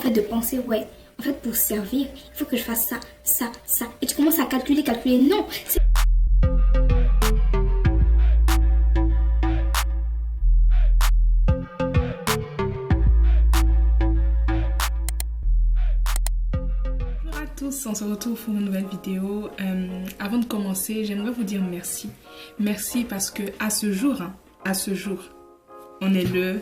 fait de penser, ouais, en fait pour servir, il faut que je fasse ça, ça, ça. Et tu commences à calculer, calculer. Non, c'est... Bonjour à tous, on se retrouve pour une nouvelle vidéo. Avant de commencer, j'aimerais vous dire merci. Merci parce que à ce jour, on est le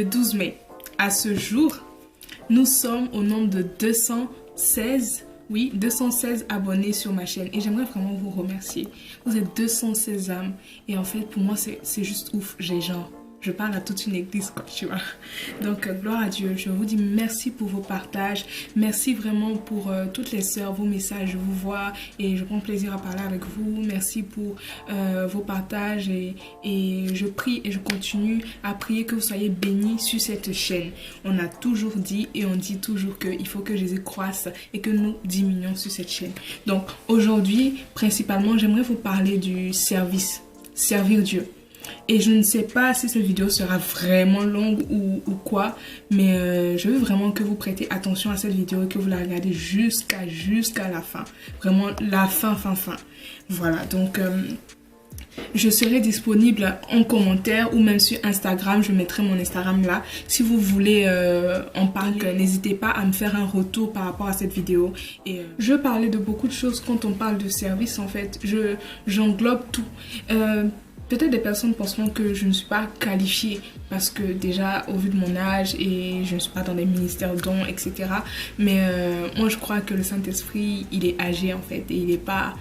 12 mai. À ce jour, nous sommes au nombre de 216 abonnés sur ma chaîne. Et j'aimerais vraiment vous remercier. Vous êtes 216 âmes. Et en fait, pour moi, c'est juste ouf. Je parle à toute une église, quoi, tu vois. Donc, gloire à Dieu. Je vous dis merci pour vos partages. Merci vraiment pour toutes les sœurs, vos messages. Je vous vois et je prends plaisir à parler avec vous. Merci pour vos partages et je prie et je continue à prier que vous soyez bénis sur cette chaîne. On a toujours dit et on dit toujours qu'il faut que Jésus croisse et que nous diminuions sur cette chaîne. Donc, aujourd'hui, principalement, j'aimerais vous parler du service. Servir Dieu. Et je ne sais pas si cette vidéo sera vraiment longue ou quoi, mais je veux vraiment que vous prêtez attention à cette vidéo et que vous la regardez jusqu'à la fin. Vraiment la fin. Voilà, donc je serai disponible en commentaire ou même sur Instagram. Je mettrai mon Instagram là. Si vous voulez en parler, n'hésitez pas à me faire un retour par rapport à cette vidéo. Et je parlais de beaucoup de choses quand on parle de service en fait. J'englobe tout. Peut-être des personnes penseront que je ne suis pas qualifiée parce que déjà au vu de mon âge et je ne suis pas dans des ministères dons, etc. Mais moi je crois que le Saint-Esprit il est âgé en fait et il est pas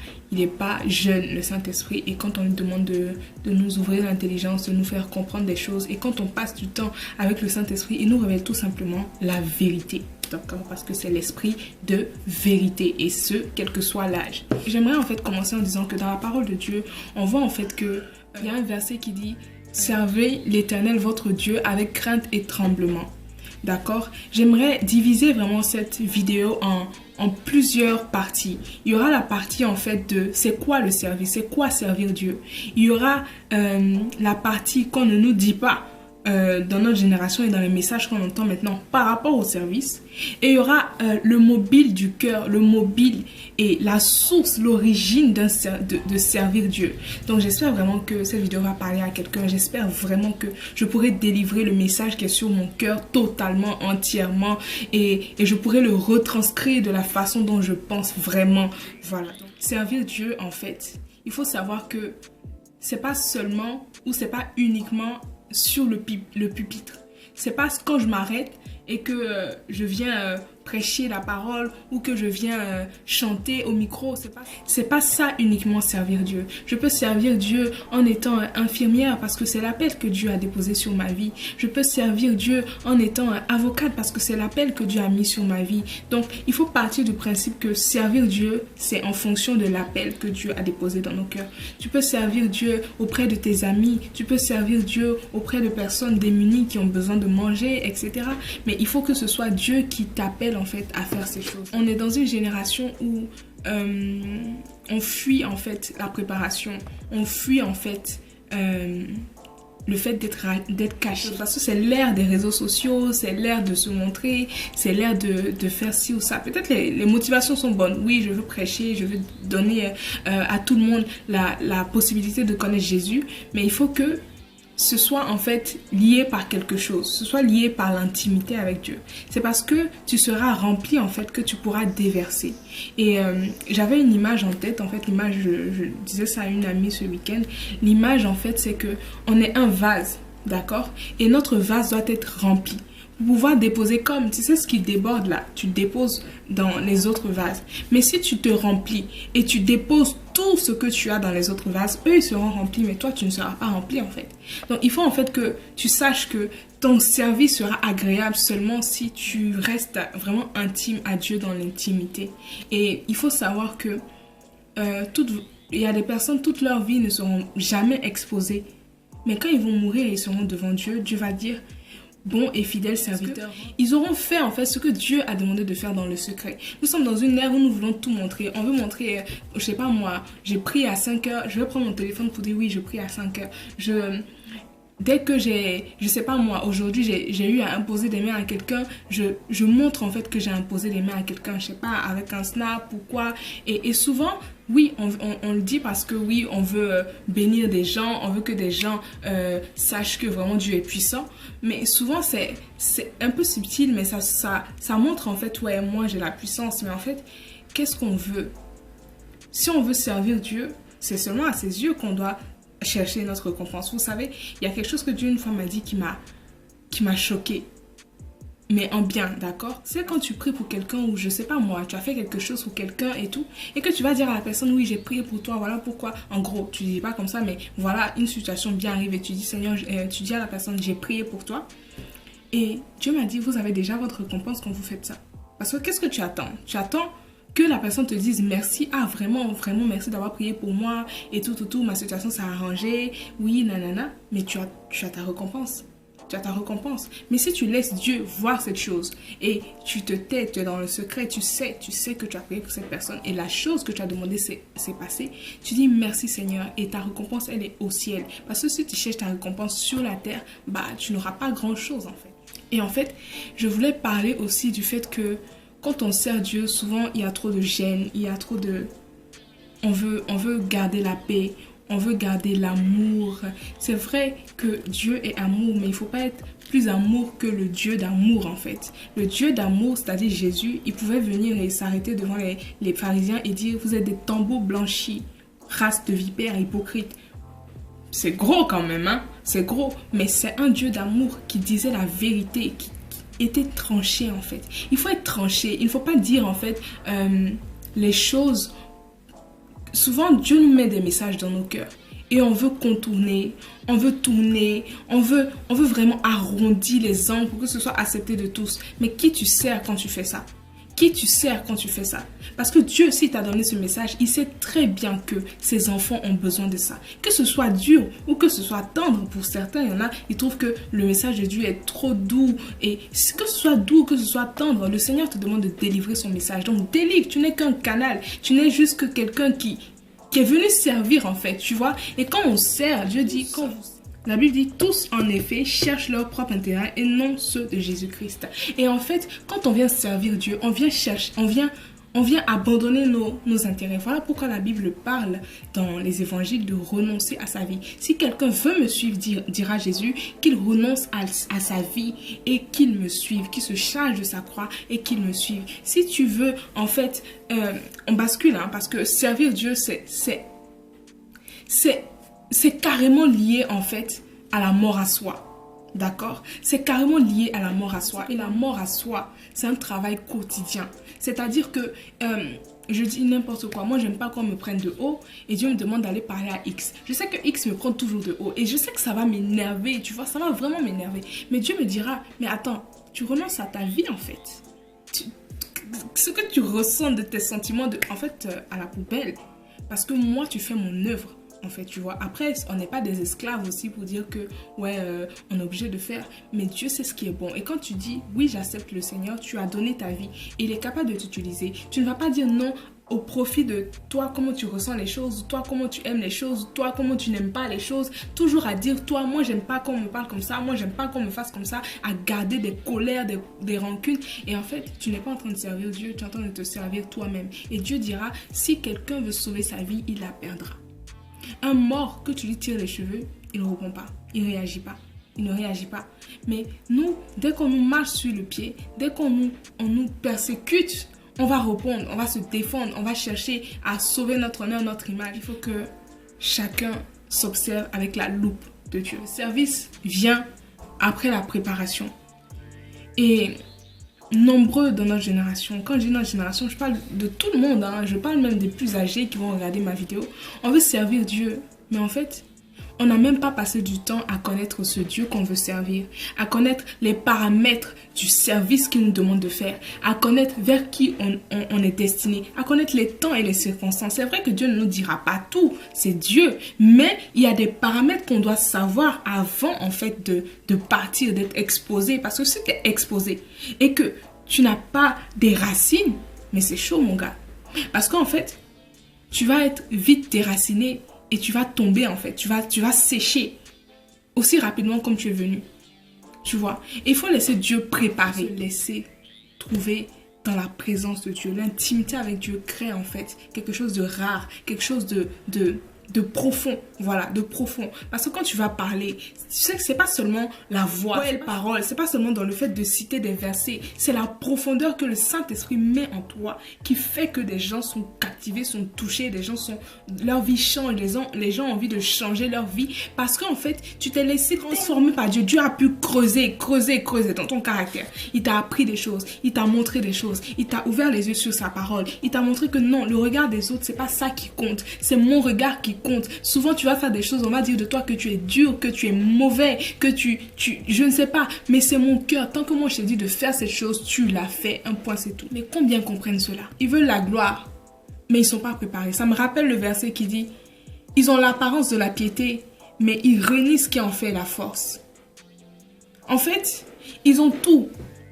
jeune le Saint-Esprit. Et quand on lui demande de nous ouvrir l'intelligence, de nous faire comprendre des choses et quand on passe du temps avec le Saint-Esprit, il nous révèle tout simplement la vérité. Parce que c'est l'esprit de vérité et ce, quel que soit l'âge. J'aimerais en fait commencer en disant que dans la parole de Dieu, on voit en fait que il y a un verset qui dit « Servez l'Éternel votre Dieu avec crainte et tremblement ». D'accord? J'aimerais diviser vraiment cette vidéo en plusieurs parties. Il y aura la partie en fait de c'est quoi le service, c'est quoi servir Dieu. Il y aura la partie qu'on ne nous dit pas dans notre génération et dans les messages qu'on entend maintenant par rapport au service. Et il y aura le mobile du cœur, le mobile et la source, l'origine de servir Dieu. Donc j'espère vraiment que cette vidéo va parler à quelqu'un. J'espère vraiment que je pourrai délivrer le message qui est sur mon cœur totalement, entièrement et je pourrai le retranscrire de la façon dont je pense vraiment. Voilà. Donc, servir Dieu en fait, il faut savoir que c'est pas seulement ou c'est pas uniquement sur le pupitre. C'est pas quand je m'arrête et que je viens prêcher la parole ou que je viens chanter au micro. C'est pas ça uniquement servir Dieu. Je peux servir Dieu en étant infirmière parce que c'est l'appel que Dieu a déposé sur ma vie. Je peux servir Dieu en étant avocate parce que c'est l'appel que Dieu a mis sur ma vie. Donc, il faut partir du principe que servir Dieu, c'est en fonction de l'appel que Dieu a déposé dans nos cœurs. Tu peux servir Dieu auprès de tes amis. Tu peux servir Dieu auprès de personnes démunies qui ont besoin de manger, etc. Mais il faut que ce soit Dieu qui t'appelle en fait à faire ces choses. On est dans une génération où on fuit en fait la préparation, on fuit en fait le fait d'être caché. Parce que c'est l'ère des réseaux sociaux, c'est l'ère de se montrer, c'est l'ère de faire ci ou ça. Peut-être les motivations sont bonnes. Oui, je veux prêcher, je veux donner à tout le monde la possibilité de connaître Jésus, mais il faut que ce soit en fait lié par quelque chose, ce soit lié par l'intimité avec Dieu. C'est parce que tu seras rempli en fait que tu pourras déverser. Et j'avais une image en tête, en fait l'image, je disais ça à une amie ce week-end, l'image en fait c'est que on est un vase, d'accord? Et notre vase doit être rempli. Pour pouvoir déposer comme, tu sais ce qui déborde là, tu déposes dans les autres vases. Mais si tu te remplis et tu déposes tout ce que tu as dans les autres vases, eux ils seront remplis, mais toi tu ne seras pas rempli en fait. Donc il faut en fait que tu saches que ton service sera agréable seulement si tu restes vraiment intime à Dieu dans l'intimité. Et il faut savoir que il y a des personnes, toute leur vie ne seront jamais exposées. Mais quand ils vont mourir et ils seront devant Dieu, Dieu va dire... bon et fidèle serviteur. Ils auront fait en fait ce que Dieu a demandé de faire dans le secret. Nous sommes dans une ère où nous voulons tout montrer. On veut montrer, je sais pas moi, j'ai prié à 5 heures, je vais prendre mon téléphone pour dire oui, je prie à 5 heures. dès que je sais pas moi, aujourd'hui j'ai eu à imposer des mains à quelqu'un, je montre en fait que j'ai imposé des mains à quelqu'un, je sais pas, avec un snap ou quoi. Et souvent, oui, on le dit parce que oui, on veut bénir des gens, on veut que des gens sachent que vraiment Dieu est puissant. Mais souvent, c'est un peu subtil, mais ça montre en fait, ouais, moi j'ai la puissance. Mais en fait, qu'est-ce qu'on veut? Si on veut servir Dieu, c'est seulement à ses yeux qu'on doit chercher notre récompense. Vous savez, il y a quelque chose que Dieu une fois m'a dit qui m'a choqué. Mais en bien, d'accord? C'est quand tu pries pour quelqu'un ou je sais pas moi, tu as fait quelque chose pour quelqu'un et tout, et que tu vas dire à la personne, oui, j'ai prié pour toi, voilà pourquoi. En gros, tu dis pas comme ça, mais voilà, une situation bien arrive et tu dis, Seigneur, tu dis à la personne, j'ai prié pour toi. Et Dieu m'a dit, vous avez déjà votre récompense quand vous faites ça. Parce que qu'est-ce que tu attends? Tu attends que la personne te dise merci, ah vraiment, vraiment merci d'avoir prié pour moi et tout, ma situation s'est arrangée, oui, nanana, mais tu as ta récompense. Tu as ta récompense. Mais si tu laisses Dieu voir cette chose et tu te tais, tu es dans le secret, tu sais que tu as prié pour cette personne et la chose que tu as demandé s'est passée, tu dis merci Seigneur et ta récompense elle est au ciel. Parce que si tu cherches ta récompense sur la terre, bah tu n'auras pas grand chose en fait. Et en fait, je voulais parler aussi du fait que quand on sert Dieu, souvent il y a trop de gêne, il y a trop de... On veut garder la paix, on veut garder l'amour. C'est vrai que Dieu est amour, mais il ne faut pas être plus amour que le Dieu d'amour en fait. Le Dieu d'amour, c'est-à-dire Jésus, il pouvait venir et s'arrêter devant les pharisiens et dire « Vous êtes des tambours blanchis, race de vipères hypocrites ». C'est gros quand même, hein? C'est gros, mais c'est un Dieu d'amour qui disait la vérité, qui était tranché en fait. Il faut être tranché, il ne faut pas dire en fait les choses. Souvent Dieu nous met des messages dans nos cœurs et on veut contourner, on veut tourner, on veut vraiment arrondir les angles pour que ce soit accepté de tous. Mais qui tu sers quand tu fais ça? Qui tu sers quand tu fais ça? Parce que Dieu, s'il t'a donné ce message, il sait très bien que ses enfants ont besoin de ça. Que ce soit dur ou que ce soit tendre, pour certains, il y en a, ils trouvent que le message de Dieu est trop doux. Et que ce soit doux ou que ce soit tendre, le Seigneur te demande de délivrer son message. Donc délivre, tu n'es qu'un canal, tu n'es juste que quelqu'un qui est venu servir en fait, tu vois. Et quand on sert, Dieu dit, la Bible dit, tous en effet cherchent leur propre intérêt et non ceux de Jésus-Christ. Et en fait, quand on vient servir Dieu, on vient chercher, on vient abandonner nos intérêts. Voilà pourquoi la Bible parle dans les évangiles de renoncer à sa vie. Si quelqu'un veut me suivre, dira Jésus, qu'il renonce à sa vie et qu'il me suive, qu'il se charge de sa croix et qu'il me suive. Si tu veux, en fait, on bascule, hein, parce que servir Dieu, c'est carrément lié en fait à la mort à soi. D'accord? C'est carrément lié à la mort à soi. Et la mort à soi, c'est un travail quotidien. C'est-à-dire que je dis n'importe quoi. Moi, j'aime pas qu'on me prenne de haut et Dieu me demande d'aller parler à X. Je sais que X me prend toujours de haut et je sais que ça va m'énerver, tu vois, ça va vraiment m'énerver. Mais Dieu me dira, mais attends, tu renonces à ta vie en fait. Ce que tu ressens de tes sentiments, en fait, à la poubelle. Parce que moi, tu fais mon œuvre. En fait, tu vois, après, on n'est pas des esclaves aussi pour dire que, ouais, on est obligé de faire. Mais Dieu sait ce qui est bon. Et quand tu dis, oui, j'accepte le Seigneur, tu as donné ta vie. Il est capable de t'utiliser. Tu ne vas pas dire non au profit de toi, comment tu ressens les choses, toi, comment tu aimes les choses, toi, comment tu n'aimes pas les choses. Toujours à dire, toi, moi, j'aime pas qu'on me parle comme ça, moi, j'aime pas qu'on me fasse comme ça, à garder des colères, des rancunes. Et en fait, tu n'es pas en train de servir Dieu, tu es en train de te servir toi-même. Et Dieu dira, si quelqu'un veut sauver sa vie, il la perdra. Un mort, que tu lui tires les cheveux, il ne répond pas, il ne réagit pas. Il ne réagit pas. Mais nous, dès qu'on nous marche sur le pied, dès qu'on nous persécute, on va répondre, on va se défendre, on va chercher à sauver notre honneur, notre image. Il faut que chacun s'observe avec la loupe de Dieu. Le service vient après la préparation. Et nombreux dans notre génération, quand je dis notre génération, je parle de tout le monde, hein. Je parle même des plus âgés qui vont regarder ma vidéo. On veut servir Dieu, mais en fait, on n'a même pas passé du temps à connaître ce Dieu qu'on veut servir, à connaître les paramètres du service qu'il nous demande de faire, à connaître vers qui on est destiné, à connaître les temps et les circonstances. C'est vrai que Dieu ne nous dira pas tout, c'est Dieu, mais il y a des paramètres qu'on doit savoir avant en fait de partir, d'être exposé. Parce que si tu es exposé et que tu n'as pas des racines, mais c'est chaud mon gars. Parce qu'en fait, tu vas être vite déraciné. Et tu vas tomber en fait, tu vas sécher aussi rapidement comme tu es venu. Tu vois, et il faut laisser Dieu préparer, laisser trouver dans la présence de Dieu. L'intimité avec Dieu crée en fait quelque chose de rare, quelque chose de profond, voilà, de profond. Parce que quand tu vas parler, tu sais que c'est pas seulement la voix, la parole, c'est pas seulement dans le fait de citer des versets, c'est la profondeur que le Saint-Esprit met en toi qui fait que des gens sont captivés, sont touchés, leur vie change, les gens ont envie de changer leur vie parce qu'en fait, tu t'es laissé transformer par Dieu. Dieu a pu creuser dans ton caractère. Il t'a appris des choses, il t'a montré des choses, il t'a ouvert les yeux sur sa parole, il t'a montré que non, le regard des autres, c'est pas ça qui compte, c'est mon regard qui compte. Souvent, tu vas faire des choses, on va dire de toi que tu es dur, que tu es mauvais, que je ne sais pas, mais c'est mon cœur. Tant que moi, je t'ai dit de faire cette chose, tu l'as fait. Un point, c'est tout. Mais combien comprennent cela? Ils veulent la gloire, mais ils ne sont pas préparés. Ça me rappelle le verset qui dit, ils ont l'apparence de la piété, mais ils renient ce qui en fait la force. En fait, ils ont tout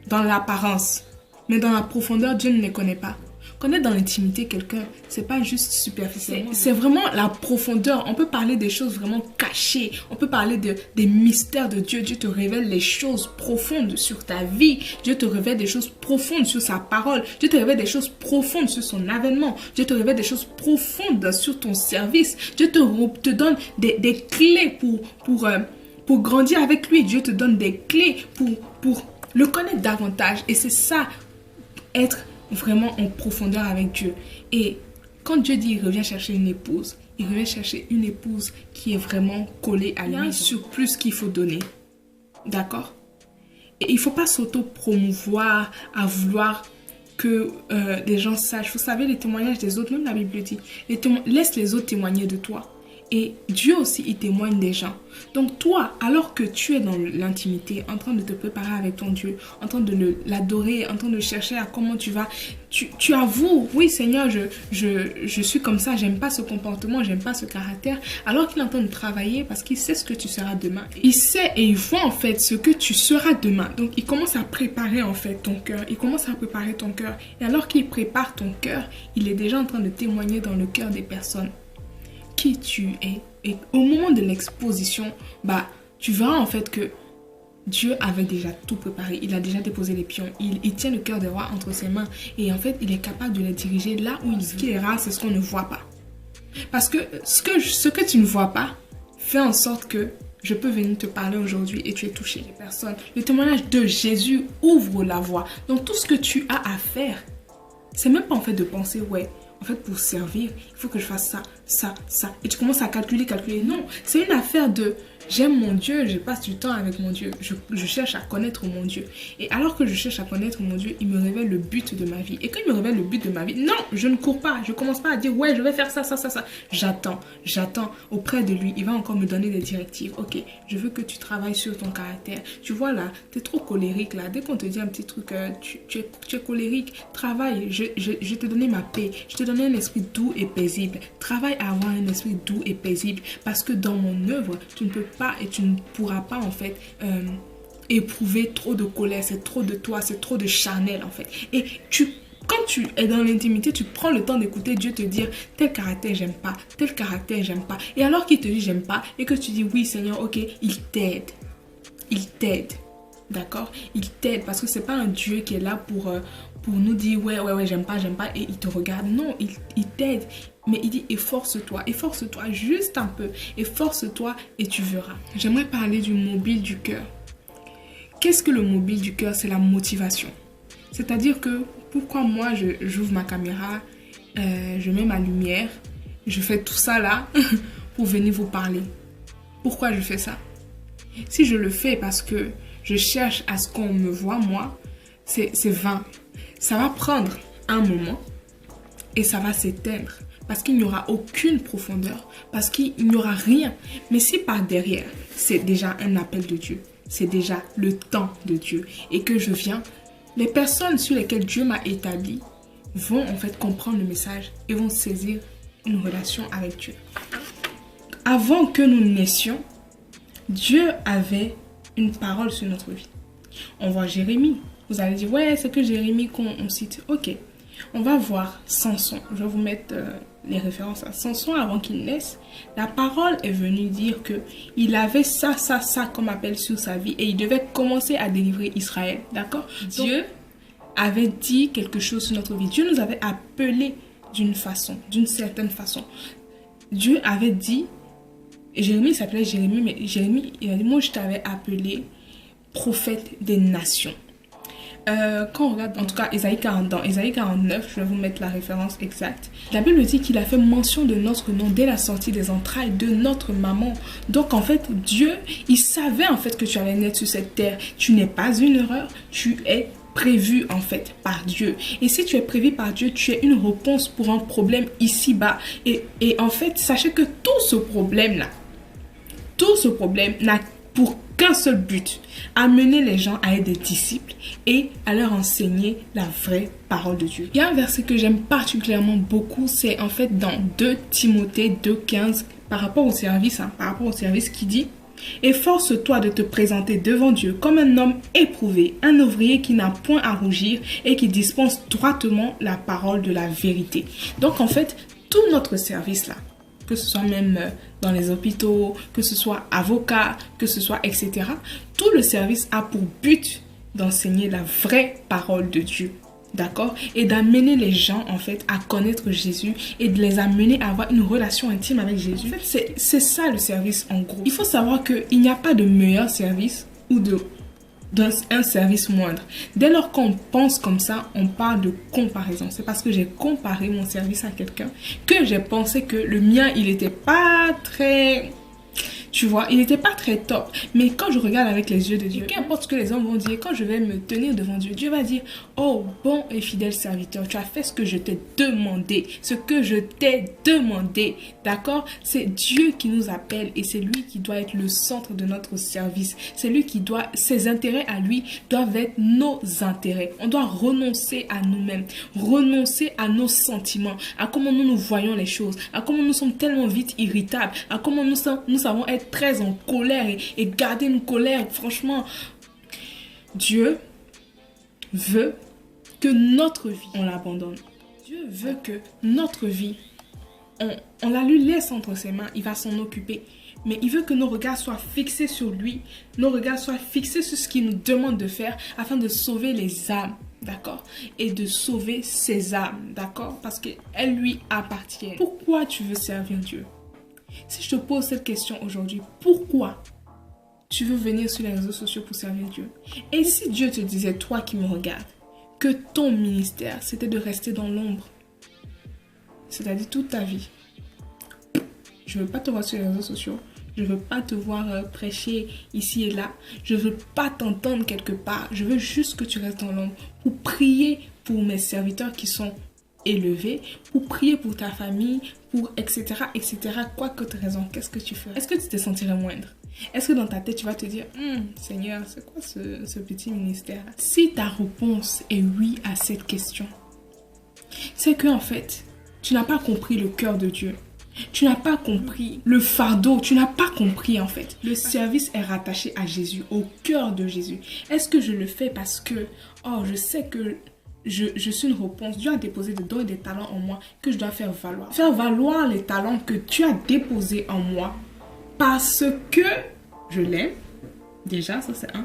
dans l'apparence, mais dans la profondeur, Dieu ne les connaît pas. Connaître dans l'intimité quelqu'un, c'est pas juste superficiellement. C'est vraiment la profondeur. On peut parler des choses vraiment cachées. On peut parler des mystères de Dieu. Dieu te révèle les choses profondes sur ta vie. Dieu te révèle des choses profondes sur sa parole. Dieu te révèle des choses profondes sur son avènement. Dieu te révèle des choses profondes sur ton service. Dieu te donne des clés pour grandir avec lui. Dieu te donne des clés pour le connaître davantage. Et c'est ça, être vraiment en profondeur avec Dieu. Et quand Dieu dit il revient chercher une épouse, il revient chercher une épouse qui est vraiment collée à lui. Il y a un surplus qu'il faut donner. D'accord? Et il ne faut pas s'auto-promouvoir à vouloir que les gens sachent. Vous savez, les témoignages des autres, même la Bible dit, laisse les autres témoigner de toi. Et Dieu aussi, il témoigne des gens. Donc toi, alors que tu es dans l'intimité, en train de te préparer avec ton Dieu, en train de l'adorer, en train de chercher à comment tu vas, tu avoues, oui Seigneur, je suis comme ça, j'aime pas ce comportement, j'aime pas ce caractère, alors qu'il est en train de travailler parce qu'il sait ce que tu seras demain. Il sait et il voit en fait ce que tu seras demain. Donc il commence à préparer en fait ton cœur, il commence à préparer ton cœur. Et alors qu'il prépare ton cœur, il est déjà en train de témoigner dans le cœur des personnes qui tu es. Et au moment de l'exposition, tu verras en fait que Dieu avait déjà tout préparé. Il a déjà déposé les pions. Il tient le cœur des rois entre ses mains. Et en fait, il est capable de les diriger là où il veut. Ce qui est rare, c'est ce qu'on ne voit pas. Parce que ce que tu ne vois pas fait en sorte que je peux venir te parler aujourd'hui et tu es touché. Les personnes. Le témoignage de Jésus ouvre la voie. Donc tout ce que tu as à faire, c'est même pas en fait de penser, ouais, en fait, pour servir, il faut que je fasse ça, ça, ça. Et tu commences à calculer. Non, c'est une affaire de j'aime mon Dieu, je passe du temps avec mon Dieu. Je cherche à connaître mon Dieu. Et alors que je cherche à connaître mon Dieu, il me révèle le but de ma vie. Et quand il me révèle le but de ma vie, non, je ne cours pas. Je ne commence pas à dire, ouais, je vais faire ça, ça, ça, ça. J'attends auprès de lui. Il va encore me donner des directives. Ok, je veux que tu travailles sur ton caractère. Tu vois là, tu es trop colérique là. Dès qu'on te dit un petit truc, tu es colérique, travaille. Je te donnais ma paix. Je te donnais un esprit doux et paisible. Travaille à avoir un esprit doux et paisible. Parce que dans mon œuvre, tu ne peux pas et tu ne pourras pas en fait éprouver trop de colère. C'est trop de toi, c'est trop de charnel en fait. Et quand tu es dans l'intimité, tu prends le temps d'écouter Dieu te dire tel caractère j'aime pas, tel caractère j'aime pas. Et alors qu'il te dit j'aime pas et que tu dis oui Seigneur, ok, il t'aide. Il t'aide. D'accord? Il t'aide parce que c'est pas un Dieu qui est là pour nous dire ouais, j'aime pas et il te regarde. Non, il t'aide. Mais il dit efforce-toi juste un peu. Efforce-toi et tu verras. J'aimerais parler du mobile du cœur. Qu'est-ce que le mobile du cœur? C'est la motivation. C'est-à-dire que pourquoi moi j'ouvre ma caméra, je mets ma lumière, je fais tout ça là pour venir vous parler. Pourquoi je fais ça? Si je le fais parce que je cherche à ce qu'on me voit moi, c'est vain. Ça va prendre un moment et ça va s'éteindre. Parce qu'il n'y aura aucune profondeur, parce qu'il n'y aura rien. Mais si par derrière, c'est déjà un appel de Dieu, c'est déjà le temps de Dieu, et que je viens, les personnes sur lesquelles Dieu m'a établi vont en fait comprendre le message et vont saisir une relation avec Dieu. Avant que nous naissions, Dieu avait une parole sur notre vie. On voit Jérémie. Vous allez dire, ouais, c'est que Jérémie qu'on cite. Ok. On va voir Samson. Je vais vous mettre les références à Samson avant qu'il naisse. La parole est venue dire que il avait ça comme appel sur sa vie et il devait commencer à délivrer Israël. D'accord? Dieu avait dit quelque chose sur notre vie. Dieu nous avait appelés d'une certaine façon. Dieu avait dit, Jérémie s'appelait Jérémie, mais Jérémie, il a dit, moi je t'avais appelé prophète des nations. Quand on regarde, en tout cas, dans Ésaïe 49, je vais vous mettre la référence exacte. La Bible dit qu'il a fait mention de notre nom dès la sortie des entrailles de notre maman. Donc, en fait, Dieu, il savait en fait que tu allais naître sur cette terre. Tu n'es pas une erreur, tu es prévu en fait par Dieu. Et si tu es prévu par Dieu, tu es une réponse pour un problème ici-bas. Et en fait, sachez que tout ce problème-là, n'a pour qu'un seul but, amener les gens à être des disciples et à leur enseigner la vraie parole de Dieu. Il y a un verset que j'aime particulièrement beaucoup, c'est en fait dans 2 Timothée 2,15 par rapport au service qui dit « Efforce-toi de te présenter devant Dieu comme un homme éprouvé, un ouvrier qui n'a point à rougir et qui dispense droitement la parole de la vérité. » Donc en fait, tout notre service là, que ce soit même dans les hôpitaux, que ce soit avocat, que ce soit etc. Tout le service a pour but d'enseigner la vraie parole de Dieu. D'accord? Et d'amener les gens en fait à connaître Jésus et de les amener à avoir une relation intime avec Jésus. En fait, c'est ça le service en gros. Il faut savoir qu'il n'y a pas de meilleur service ou d'un service moindre. Dès lors qu'on pense comme ça, on parle de comparaison. C'est parce que j'ai comparé mon service à quelqu'un que j'ai pensé que le mien, il n'était pas très... Tu vois, il n'était pas très top. Mais quand je regarde avec les yeux de Dieu, qu'importe ce que les hommes vont dire, quand je vais me tenir devant Dieu, Dieu va dire, oh, bon et fidèle serviteur, tu as fait ce que je t'ai demandé. Ce que je t'ai demandé. D'accord? C'est Dieu qui nous appelle et c'est lui qui doit être le centre de notre service. C'est lui qui doit, ses intérêts à lui doivent être nos intérêts. On doit renoncer à nous-mêmes, renoncer à nos sentiments, à comment nous voyons les choses, à comment nous sommes tellement vite irritables, à comment nous savons être très en colère et garder une colère. Franchement, Dieu veut que notre vie, on l'abandonne. Dieu veut que notre vie, on la lui laisse entre ses mains, il va s'en occuper. Mais il veut que nos regards soient fixés sur lui, nos regards soient fixés sur ce qu'il nous demande de faire afin de sauver les âmes, d'accord? Et de sauver ses âmes, d'accord? Parce qu'elles lui appartiennent. Pourquoi tu veux servir Dieu? Si je te pose cette question aujourd'hui, pourquoi tu veux venir sur les réseaux sociaux pour servir Dieu? Et si Dieu te disait, toi qui me regardes, que ton ministère, c'était de rester dans l'ombre, c'est-à-dire toute ta vie. Je ne veux pas te voir sur les réseaux sociaux, je ne veux pas te voir prêcher ici et là, je ne veux pas t'entendre quelque part, je veux juste que tu restes dans l'ombre pour prier pour mes serviteurs qui sont élevé, pour prier pour ta famille, pour etc. Quoi que tu aies raison, qu'est-ce que tu ferais? Est-ce que tu te sentirais moindre? Est-ce que dans ta tête tu vas te dire Seigneur, c'est quoi ce petit ministère? Si ta réponse est oui à cette question, c'est que en fait tu n'as pas compris le cœur de Dieu. Tu n'as pas compris le fardeau, tu n'as pas compris en fait. Le service est rattaché à Jésus, au cœur de Jésus. Est-ce que je le fais parce que je sais que je suis une réponse. Dieu a déposé des dons et des talents en moi que je dois faire valoir. Faire valoir les talents que tu as déposés en moi parce que je l'aime. Déjà, ça c'est un.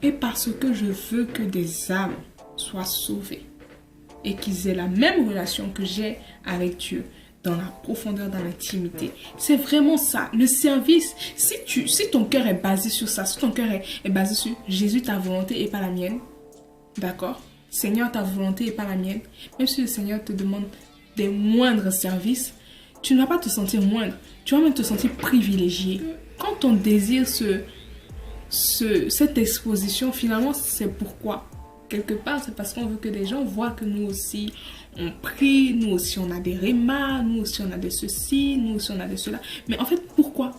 Et parce que je veux que des âmes soient sauvées. Et qu'ils aient la même relation que j'ai avec Dieu. Dans la profondeur, dans l'intimité. C'est vraiment ça. Le service, si ton cœur est basé sur ça, si ton cœur est basé sur Jésus, ta volonté et pas la mienne. D'accord? Seigneur, ta volonté et pas la mienne. Même si le Seigneur te demande des moindres services, tu ne vas pas te sentir moindre. Tu vas même te sentir privilégié. Quand on désire cette exposition, finalement, c'est pourquoi. Quelque part, c'est parce qu'on veut que les gens voient que nous aussi, on prie, nous aussi, on a des rémas, nous aussi, on a de ceci, nous aussi, on a de cela. Mais en fait, pourquoi?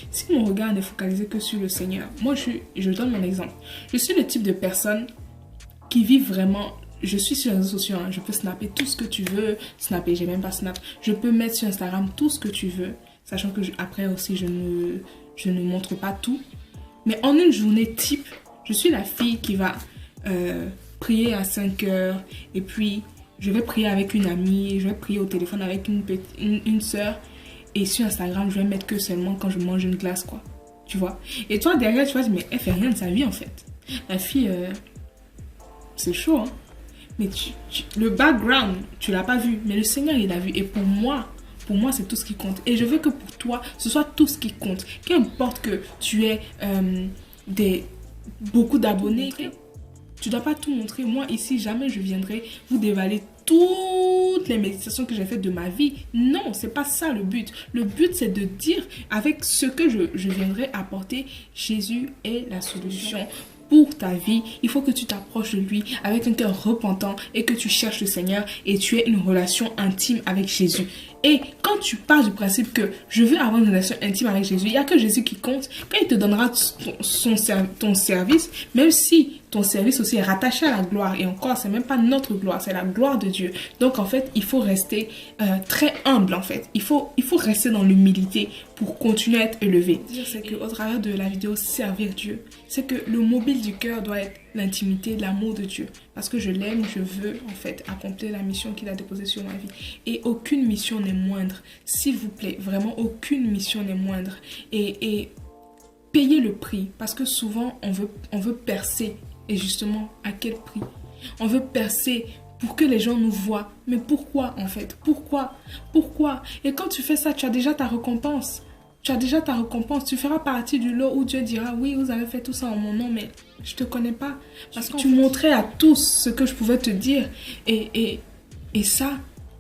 Si mon regard n'est focalisé que sur le Seigneur, moi, je donne mon exemple. Je suis le type de personne qui vit vraiment... Je suis sur les réseaux sociaux, je peux snapper tout ce que tu veux. Snapper, j'ai même pas snap. Je peux mettre sur Instagram tout ce que tu veux. Sachant que après aussi, je ne montre pas tout. Mais en une journée type, je suis la fille qui va prier à 5 heures et puis je vais prier avec une amie, je vais prier au téléphone avec une soeur et sur Instagram, je vais mettre que seulement quand je mange une glace, quoi. Tu vois? Et toi, derrière, tu vas dire, mais elle fait rien de sa vie, en fait. La fille, c'est chaud, hein. Mais le background, tu l'as pas vu, mais le Seigneur, il l'a vu. Et pour moi, c'est tout ce qui compte. Et je veux que pour toi, ce soit tout ce qui compte. Qu'importe que tu aies beaucoup d'abonnés, tu dois pas tout montrer. Moi, ici, jamais je viendrai vous dévaler toutes les méditations que j'ai faites de ma vie. Non, c'est pas ça le but. Le but, c'est de dire, avec ce que je viendrai apporter, Jésus est la solution pour ta vie. Il faut que tu t'approches de lui avec un cœur repentant et que tu cherches le Seigneur et tu aies une relation intime avec Jésus. Et quand tu pars du principe que je veux avoir une relation intime avec Jésus, il n'y a que Jésus qui compte. Quand il te donnera ton service, même si ton service aussi est rattaché à la gloire, et encore, c'est même pas notre gloire, c'est la gloire de Dieu. Donc en fait, il faut rester très humble en fait. Il faut rester dans l'humilité pour continuer à être élevé. C'est qu'au travers de la vidéo Servir Dieu, c'est que le mobile du cœur doit être l'intimité, l'amour de Dieu. Parce que je l'aime, je veux en fait accomplir la mission qu'il a déposée sur ma vie. Et aucune mission n'est moindre. S'il vous plaît, vraiment aucune mission n'est moindre. Et payez le prix. Parce que souvent, on veut percer. Et justement, à quel prix? On veut percer pour que les gens nous voient. Mais pourquoi en fait? Pourquoi? Et quand tu fais ça, tu as déjà ta récompense. Tu as déjà ta récompense. Tu feras partie du lot où Dieu dira, oui, vous avez fait tout ça en mon nom, mais je te connais pas. Parce que tu montrais à tous ce que je pouvais te dire. Et ça,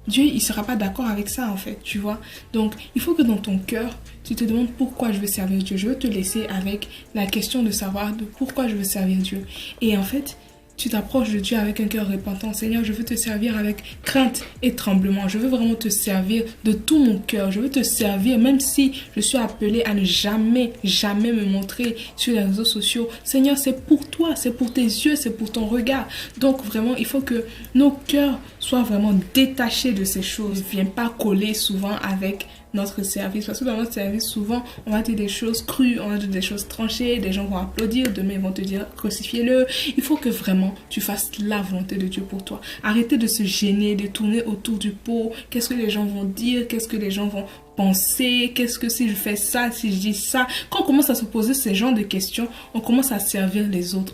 Dieu, il sera pas d'accord avec ça, en fait, tu vois. Donc, il faut que dans ton cœur, tu te demandes pourquoi je veux servir Dieu. Je veux te laisser avec la question de savoir de pourquoi je veux servir Dieu. Et en fait, tu t'approches de Dieu avec un cœur repentant. Seigneur, je veux te servir avec crainte et tremblement. Je veux vraiment te servir de tout mon cœur. Je veux te servir même si je suis appelée à ne jamais me montrer sur les réseaux sociaux. Seigneur, c'est pour toi, c'est pour tes yeux, c'est pour ton regard. Donc vraiment, il faut que nos cœurs soient vraiment détachés de ces choses. Ne viens pas coller souvent avec notre service, parce que dans notre service souvent on va dire des choses crues, on va dire des choses tranchées, des gens vont applaudir, demain ils vont te dire crucifiez-le. Il faut que vraiment tu fasses la volonté de Dieu pour toi. Arrêtez de se gêner, de tourner autour du pot. Qu'est-ce que les gens vont dire, qu'est-ce que les gens vont penser, qu'est-ce que si je fais ça, si je dis ça. Quand on commence à se poser ce genre de questions, on commence à servir les autres,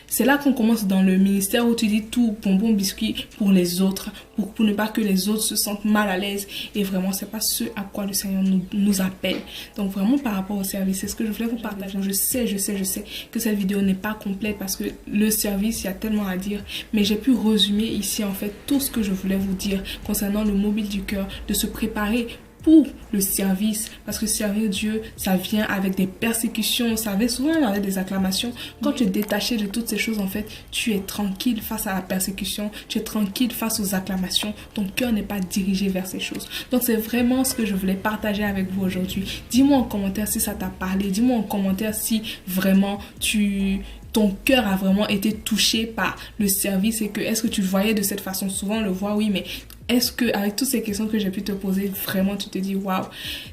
c'est là qu'on commence dans le ministère où tu dis tout bonbon biscuit pour les autres, pour ne pas que les autres se sentent mal à l'aise. Et vraiment, c'est pas ce à quoi le Seigneur nous appelle. Donc vraiment par rapport au service, c'est ce que je voulais vous partager. Je sais que cette vidéo n'est pas complète parce que le service, il y a tellement à dire. Mais j'ai pu résumer ici en fait tout ce que je voulais vous dire concernant le mobile du cœur, de se préparer pour le service, parce que servir Dieu, ça vient avec des persécutions, ça vient souvent avec des acclamations. Quand tu es détaché de toutes ces choses, en fait, tu es tranquille face à la persécution, tu es tranquille face aux acclamations, ton cœur n'est pas dirigé vers ces choses. Donc c'est vraiment ce que je voulais partager avec vous aujourd'hui. Dis-moi en commentaire si ça t'a parlé, dis-moi en commentaire si vraiment ton cœur a vraiment été touché par le service et que est-ce que tu le voyais de cette façon. Souvent on le voit, oui, mais est-ce que avec toutes ces questions que j'ai pu te poser, vraiment tu te dis waouh,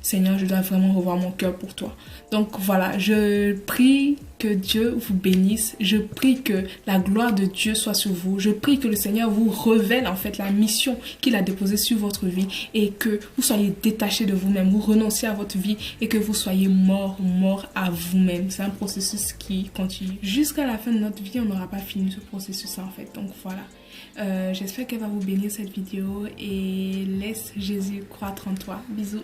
Seigneur, je dois vraiment revoir mon cœur pour toi. Donc voilà, je prie que Dieu vous bénisse. Je prie que la gloire de Dieu soit sur vous. Je prie que le Seigneur vous révèle en fait la mission qu'il a déposée sur votre vie et que vous soyez détachés de vous-même, vous renonciez à votre vie et que vous soyez mort à vous-même. C'est un processus qui continue. Jusqu'à la fin de notre vie, on n'aura pas fini ce processus en fait. Donc voilà. J'espère qu'elle va vous bénir cette vidéo et laisse Jésus croître en toi. Bisous.